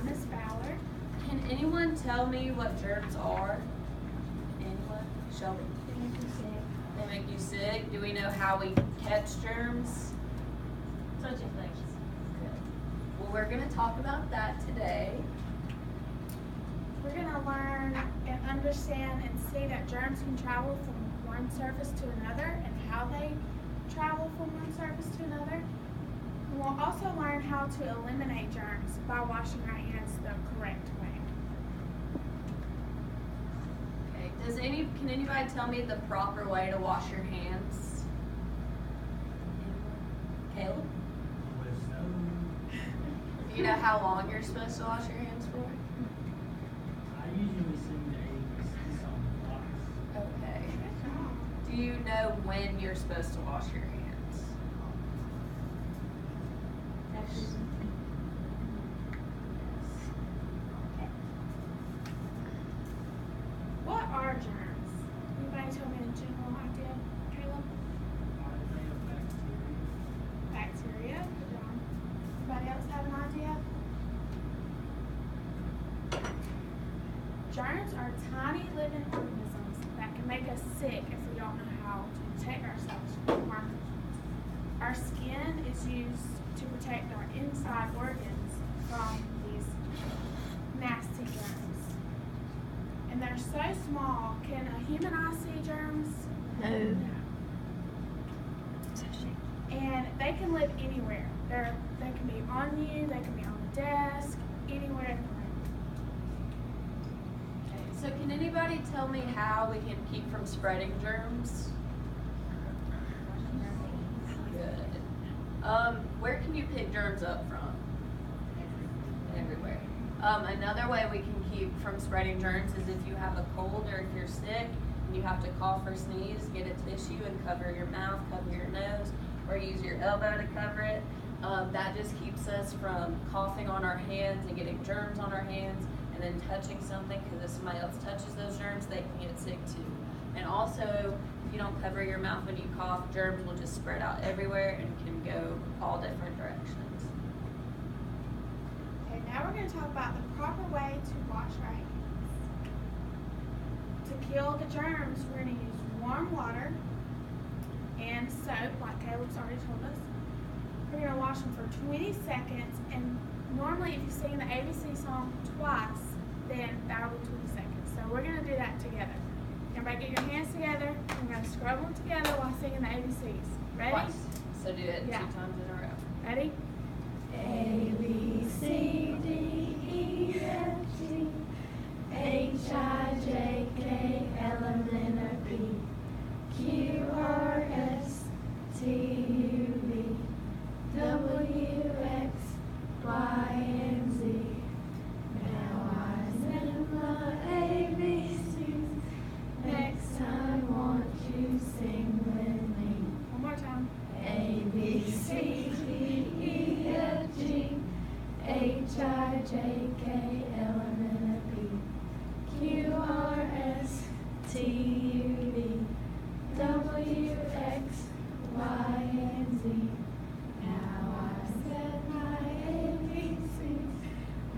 Miss Fowler. Can anyone tell me what germs are? Anyone? Shelby? They make you sick. They make you sick. Do we know how we catch germs? Touching things. Well, we're going to talk about that today. We're going to learn and understand and see that germs can travel from one surface to another and how they travel from one surface to another. And we'll also learn how to eliminate germs by washing our hands the correct way. Okay. Can anybody tell me the proper way to wash your hands? Caleb? Do you know how long you're supposed to wash your hands for? I usually sing the A24E4C60 A128. Okay. Do you know when you're supposed to wash your hands? What are germs? Anybody tell me a general idea, Caleb? Are they a bacteria? Bacteria. Good job. Anybody else have an idea? Germs are tiny living organisms that can make us sick if we don't know how to protect ourselves from harm. Our skin is used to protect our inside organs from these nasty germs. And they're so small, can a human eye see germs? No. And they can live anywhere. They can be on you, they can be on the desk, anywhere in the room. Okay. So can anybody tell me how we can keep from spreading germs? Good. Where can you pick germs up from? Everywhere. Another way we can keep from spreading germs is if you have a cold or if you're sick and you have to cough or sneeze, get a tissue and cover your mouth, cover your nose, or use your elbow to cover it. That just keeps us from coughing on our hands and getting germs on our hands and then touching something, because if somebody else touches those germs, they can get sick too. And also, if you don't cover your mouth when you cough, germs will just spread out everywhere and can go all different directions. Okay, now we're going to talk about the proper way to wash our hands. To kill the germs, we're going to use warm water and soap, like Caleb's already told us. We're going to wash them for 20 seconds, and normally if you sing the ABC song twice, then that'll be 20 seconds. So we're going to do that together. Everybody get your hands together. We're going to scrub them together while singing the ABCs. Ready? Twice. So do it Yeah. 2 times in a row. Ready? A, B, C, D, E, F, G, H, I, J, K, L, M, N, O, P, Q, R, S, T, U, V, W, X, Y, and Z. Now I sing my ABCs. Next time, won't you sing with me? One more time. A, B, C, D, E, F, G, H, I, J, K, L, M, N, O, P, Q, R, S, T, U, V, W, X, Y, and Z. Now I said my ABCs.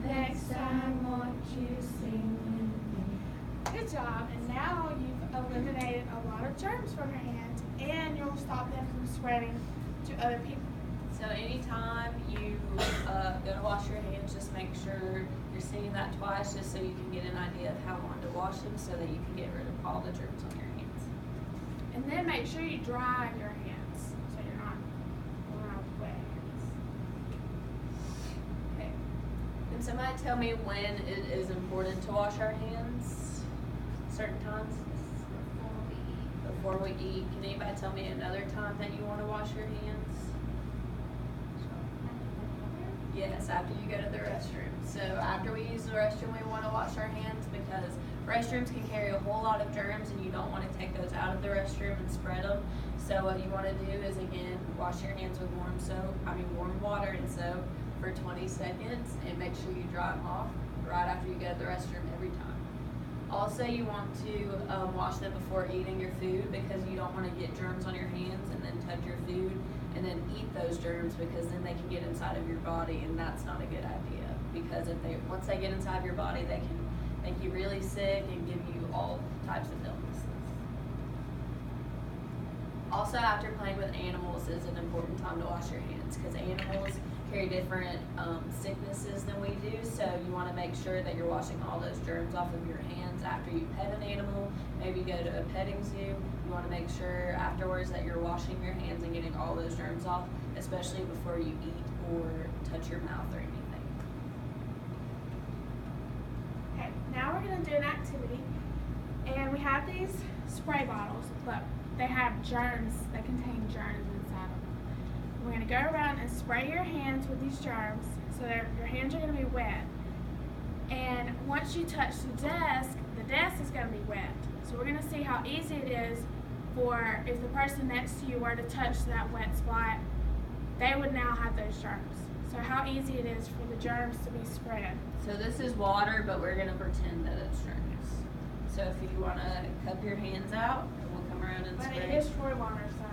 Next time, won't you sing with me? Good job. And now you've eliminated a lot of germs from your hands, and you'll stop them from spreading to other people. So anytime you go to wash your hands, just make sure you're singing that twice, just so you can get an idea of how long to wash them, so that you can get rid of all the germs on your hands. And then make sure you dry your hands so you're not around wet hands. Okay. Can somebody tell me when it is important to wash our hands? Certain times? Before we eat. Can anybody tell me another time that you want to wash your hands? Yes, after you go to the restroom. So after we use the restroom, we want to wash our hands, because restrooms can carry a whole lot of germs and you don't want to take those out of the restroom and spread them. So what you want to do is, again, wash your hands with warm water and soap for 20 seconds, and make sure you dry them off right after you go to the restroom every time. Also, you want to wash them before eating your food, because you don't want to get germs on your hands and then touch your food and then eat those germs, because then they can get inside of your body, and that's not a good idea. because once they get inside your body, they can make you really sick and give you all types of illnesses. Also, after playing with animals is an important time to wash your hands because animals carry different sicknesses than we do, so you want to make sure that you're washing all those germs off of your hands after you pet an animal. Maybe go to a petting zoo. You want to make sure afterwards that you're washing your hands and getting all those germs off, especially before you eat or touch your mouth or anything. Okay, now we're going to do an activity, and we have these spray bottles. Look, they have germs. They contain germs inside of them. We're going to go around and spray your hands with these germs so that your hands are going to be wet. And once you touch the desk is going to be wet. So we're going to see how easy it is for if the person next to you were to touch that wet spot, they would now have those germs. So how easy it is for the germs to be spread. So this is water, but we're going to pretend that it's germs. So if you want to cup your hands out, and we'll come around and But spray. it is Troy water, so.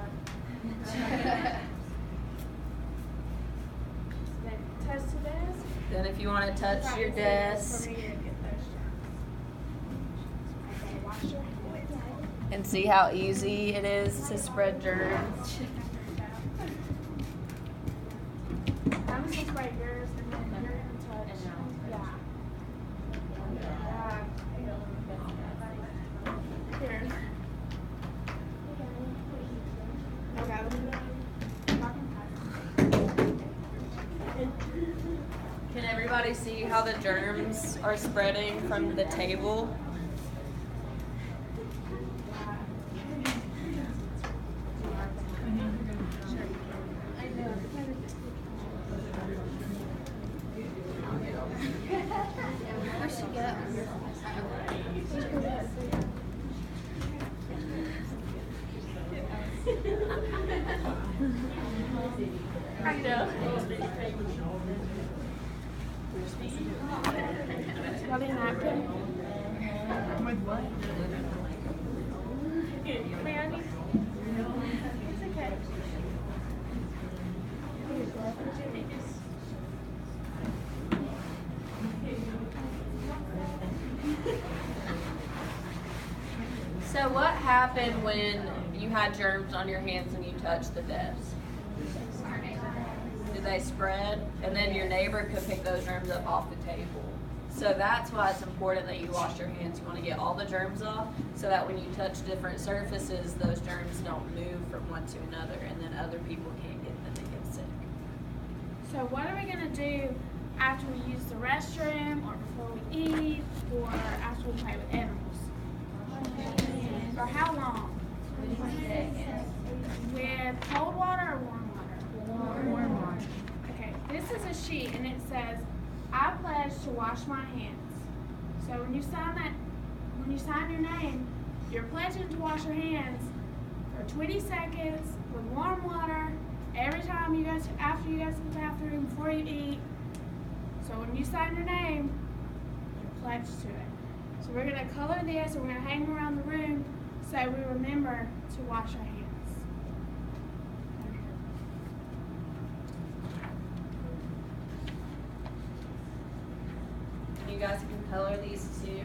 Then touch the desk. Then if you want to touch your desk For me to get those germs. Okay, wash your hands. and see how easy it is to spread germs. I'm just gonna spray yours and then you're gonna touch. Yeah. Here. Okay, let me Can everybody see how the germs are spreading from the table? Where'd she go? I know. Y'all need a napkin? With what? Manny? It's okay. So what happened when you had germs on your hands and you touched the desk? Did they spread? And then your neighbor could pick those germs up off the table. So that's why it's important that you wash your hands. You want to get all the germs off so that when you touch different surfaces, those germs don't move from one to another and then other people can't get them and get sick. So what are we gonna do after we use the restroom, or before we eat, or after we play with animals? For how long? With cold water or warm water? Warm water. Okay, this is a sheet and it says, I pledge to wash my hands. So when you sign your name, you're pledging to wash your hands for 20 seconds with warm water every time you guys, after you guys go to the bathroom, before you eat. So when you sign your name, you're pledged to it. So we're gonna color this and we're gonna hang around the room so we remember to wash our hands. You guys can color these too.